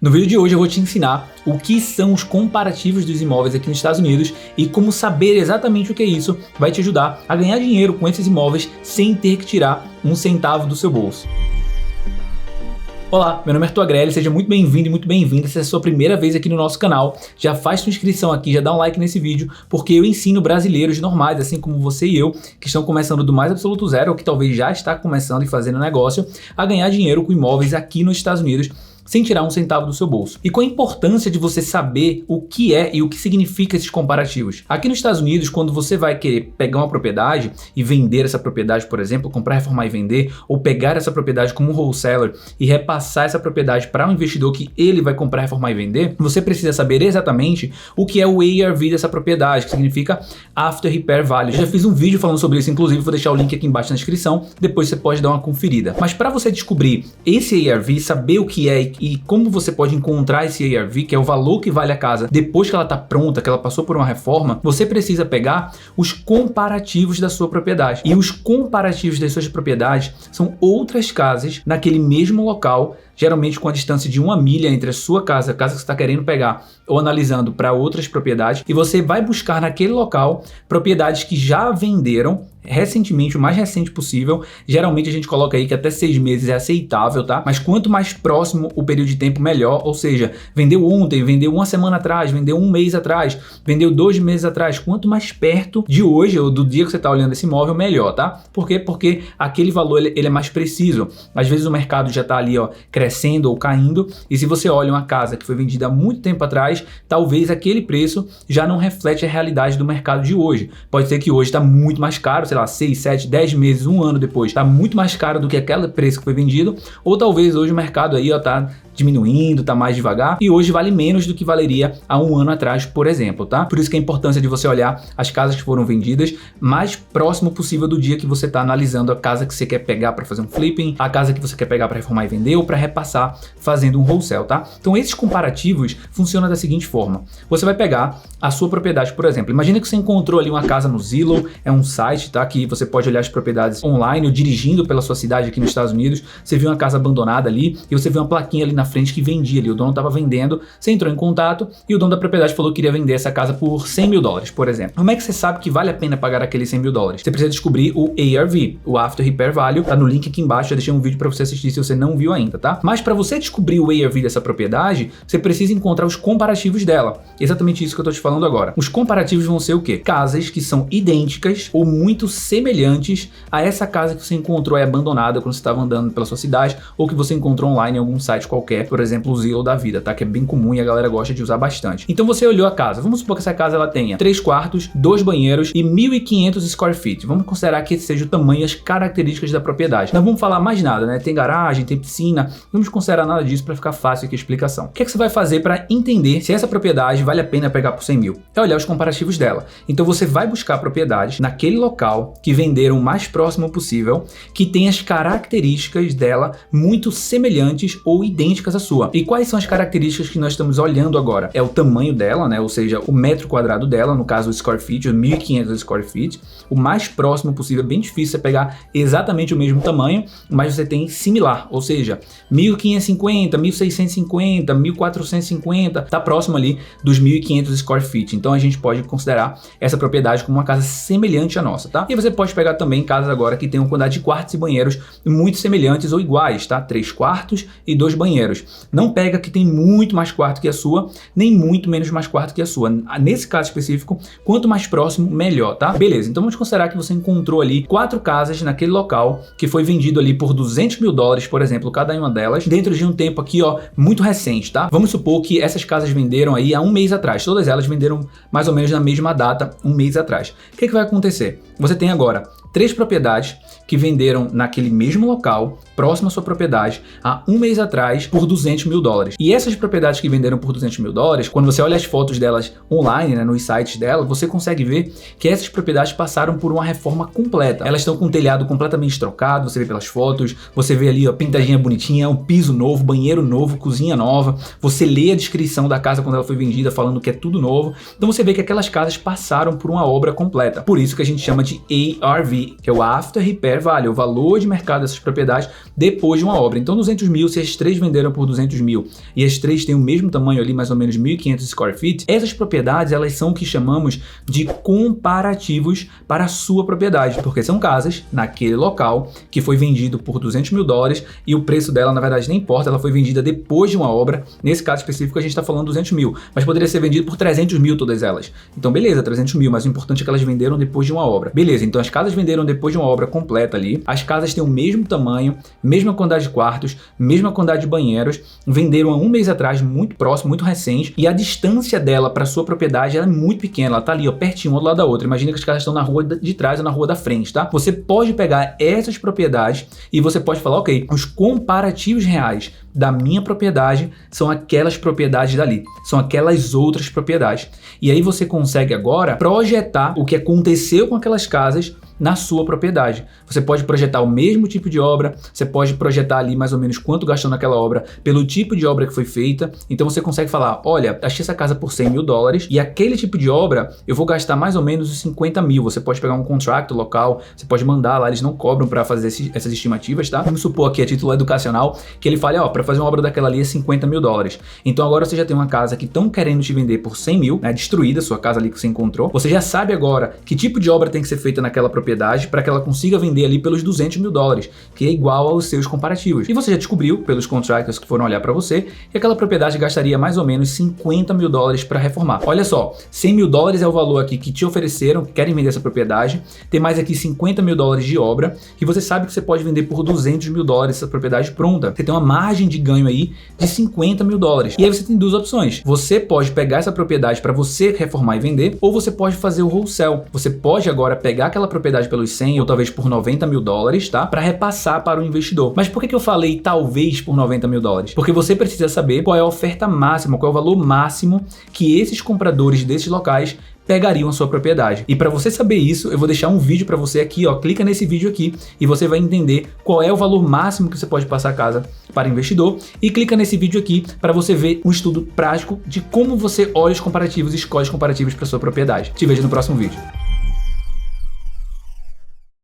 No vídeo de hoje eu vou te ensinar o que são os comparativos dos imóveis aqui nos Estados Unidos e como saber exatamente o que é isso vai te ajudar a ganhar dinheiro com esses imóveis sem ter que tirar um centavo do seu bolso. Olá, meu nome é Arthur Agrelli, seja muito bem-vindo e muito bem-vinda. Se é a sua primeira vez aqui no nosso canal, já faz sua inscrição aqui, já dá um like nesse vídeo, porque eu ensino brasileiros normais, assim como você e eu, que estão começando do mais absoluto zero, ou que talvez já está começando e fazendo negócio, a ganhar dinheiro com imóveis aqui nos Estados Unidos, sem tirar um centavo do seu bolso. E qual a importância de você saber o que é e o que significa esses comparativos? Aqui nos Estados Unidos, quando você vai querer pegar uma propriedade e vender essa propriedade, por exemplo, comprar, reformar e vender, ou pegar essa propriedade como um wholesaler e repassar essa propriedade para um investidor que ele vai comprar, reformar e vender, você precisa saber exatamente o que é o ARV dessa propriedade, que significa After Repair Value. Eu já fiz um vídeo falando sobre isso, inclusive vou deixar o link aqui embaixo na descrição, depois você pode dar uma conferida. Mas para você descobrir esse ARV, saber o que é e como você pode encontrar esse ARV, que é o valor que vale a casa depois que ela está pronta, que ela passou por uma reforma, você precisa pegar os comparativos da sua propriedade. E os comparativos das suas propriedades são outras casas naquele mesmo local, geralmente com a distância de 1 milha entre a sua casa, a casa que você está querendo pegar, ou analisando para outras propriedades, e você vai buscar naquele local propriedades que já venderam recentemente, o mais recente possível. Geralmente a gente coloca aí que até 6 meses é aceitável, tá? Mas quanto mais próximo o período de tempo, melhor. Ou seja, vendeu ontem, vendeu 1 semana atrás, vendeu 1 mês atrás, vendeu 2 meses atrás. Quanto mais perto de hoje ou do dia que você está olhando esse imóvel, melhor, tá? Por quê? Porque aquele valor ele é mais preciso. Às vezes o mercado já está ali, ó, crescendo ou caindo, e se você olha uma casa que foi vendida há muito tempo atrás, talvez aquele preço já não reflete a realidade do mercado de hoje. Pode ser que hoje está muito mais caro, sei lá, 6, 7, 10 meses, 1 ano depois, está muito mais caro do que aquele preço que foi vendido, ou talvez hoje o mercado aí, ó, tá diminuindo, tá mais devagar, e hoje vale menos do que valeria há 1 ano atrás, por exemplo, tá? Por isso que a importância de você olhar as casas que foram vendidas mais próximo possível do dia que você tá analisando a casa que você quer pegar para fazer um flipping, a casa que você quer pegar para reformar e vender, ou para repassar fazendo um wholesale, tá? Então esses comparativos funcionam da seguinte forma: você vai pegar a sua propriedade, por exemplo, imagina que você encontrou ali uma casa no Zillow, é um site, tá? Que você pode olhar as propriedades online ou dirigindo pela sua cidade aqui nos Estados Unidos, você viu uma casa abandonada ali e você viu uma plaquinha ali na frente que vendia ali, o dono estava vendendo, você entrou em contato e o dono da propriedade falou que queria vender essa casa por $100 mil, por exemplo. Como é que você sabe que vale a pena pagar aqueles $100 mil? Você precisa descobrir o ARV, o After Repair Value, tá no link aqui embaixo, já deixei um vídeo para você assistir se você não viu ainda, tá? Mas para você descobrir o ARV dessa propriedade, você precisa encontrar os comparativos dela. Exatamente isso que eu tô te falando agora. Os comparativos vão ser o quê? Casas que são idênticas ou muito semelhantes a essa casa que você encontrou abandonada quando você estava andando pela sua cidade, ou que você encontrou online em algum site qualquer, por exemplo, o Zillow da vida, tá? Que é bem comum e a galera gosta de usar bastante. Então você olhou a casa, vamos supor que essa casa ela tenha 3 quartos, 2 banheiros e 1.500 square feet. Vamos considerar que esse seja o tamanho e as características da propriedade. Não vamos falar mais nada, né? Tem garagem, tem piscina, não vamos considerar nada disso para ficar fácil aqui a explicação. O que é que você vai fazer para entender se essa propriedade vale a pena pegar por 100 mil? É olhar os comparativos dela. Então você vai buscar propriedades naquele local que venderam o mais próximo possível, que tem as características dela muito semelhantes ou idênticas à sua. E quais são as características que nós estamos olhando agora? É o tamanho dela, né? Ou seja, o metro quadrado dela, no caso o square feet, 1.500 square feet, o mais próximo possível. É bem difícil você pegar exatamente o mesmo tamanho, mas você tem similar, ou seja, 1.550, 1.650, 1.450, tá próximo ali dos 1.500 square feet. Então a gente pode considerar essa propriedade como uma casa semelhante à nossa, tá? E você pode pegar também casas agora que tem uma quantidade de quartos e banheiros muito semelhantes ou iguais, tá? 3 quartos e 2 banheiros. Não pega que tem muito mais quarto que a sua, nem muito menos mais quarto que a sua. Nesse caso específico, quanto mais próximo, melhor, tá? Beleza, então vamos considerar que você encontrou ali 4 casas naquele local que foi vendido ali por $200 mil, por exemplo, cada uma delas, dentro de um tempo aqui, ó, muito recente, tá? Vamos supor que essas casas venderam aí há 1 mês atrás, todas elas venderam mais ou menos na mesma data, 1 mês atrás. O que vai acontecer? Você tem agora 3 propriedades que venderam naquele mesmo local, próximo à sua propriedade, há 1 mês atrás por $200 mil. E essas propriedades que venderam por $200 mil, quando você olha as fotos delas online, né, nos sites dela, você consegue ver que essas propriedades passaram por uma reforma completa. Elas estão com o telhado completamente trocado, você vê pelas fotos, você vê ali, ó, pintadinha bonitinha, um piso novo, banheiro novo, cozinha nova, você lê a descrição da casa quando ela foi vendida falando que é tudo novo. Então você vê que aquelas casas passaram por uma obra completa. Por isso que a gente chama de ARV, VRV, que é o After Repair Value, o valor de mercado dessas propriedades depois de uma obra. Então 200 mil, se as três venderam por 200 mil e as três têm o mesmo tamanho ali, mais ou menos 1.500 square feet, essas propriedades elas são o que chamamos de comparativos para a sua propriedade, porque são casas naquele local que foi vendido por 200 mil dólares e o preço dela na verdade nem importa, ela foi vendida depois de uma obra. Nesse caso específico a gente está falando 200 mil, mas poderia ser vendido por 300 mil todas elas. Então beleza, 300 mil, mas o importante é que elas venderam depois de uma obra. Beleza, então as casas venderam depois de uma obra completa ali, as casas têm o mesmo tamanho, mesma quantidade de quartos, mesma quantidade de banheiros, venderam há um mês atrás, muito próximo, muito recente, e a distância dela para sua propriedade ela é muito pequena, ela tá ali ó, pertinho, uma do lado da outra. Imagina que as casas estão na rua de trás ou na rua da frente, tá? Você pode pegar essas propriedades e você pode falar, ok, os comparativos reais da minha propriedade são aquelas propriedades dali, são aquelas outras propriedades. E aí você consegue agora projetar o que aconteceu com aquelas casas na sua propriedade. Você pode projetar o mesmo tipo de obra, você pode projetar ali mais ou menos quanto gastou naquela obra, pelo tipo de obra que foi feita. Então você consegue falar, olha, achei essa casa por 100 mil dólares e aquele tipo de obra eu vou gastar mais ou menos os 50 mil. Você pode pegar um contrato local, você pode mandar lá, eles não cobram para fazer essas estimativas, tá? Vamos supor aqui a título educacional que ele fale, ó, para fazer uma obra daquela ali é 50 mil dólares. Então agora você já tem uma casa que estão querendo te vender por 100 mil, né, destruída, sua casa ali que você encontrou. Você já sabe agora que tipo de obra tem que ser feita naquela propriedade para que ela consiga vender ali pelos 200 mil dólares, que é igual aos seus comparativos. E você já descobriu, pelos contractors que foram olhar para você, que aquela propriedade gastaria mais ou menos 50 mil dólares para reformar. Olha só, 100 mil dólares é o valor aqui que te ofereceram, que querem vender essa propriedade, tem mais aqui 50 mil dólares de obra, e você sabe que você pode vender por 200 mil dólares essa propriedade pronta. Você tem uma margem de ganho aí de 50 mil dólares. E aí você tem duas opções. Você pode pegar essa propriedade para você reformar e vender, ou você pode fazer o wholesale. Você pode agora pegar aquela propriedade pelos 100 ou talvez por 90 mil dólares, tá? Para repassar para o investidor. Mas por que eu falei talvez por 90 mil dólares? Porque você precisa saber qual é a oferta máxima, qual é o valor máximo que esses compradores desses locais pegariam a sua propriedade. E para você saber isso, eu vou deixar um vídeo para você aqui, ó, clica nesse vídeo aqui e você vai entender qual é o valor máximo que você pode passar a casa para investidor, e clica nesse vídeo aqui para você ver um estudo prático de como você olha os comparativos e escolhe os comparativos para sua propriedade. Te vejo no próximo vídeo.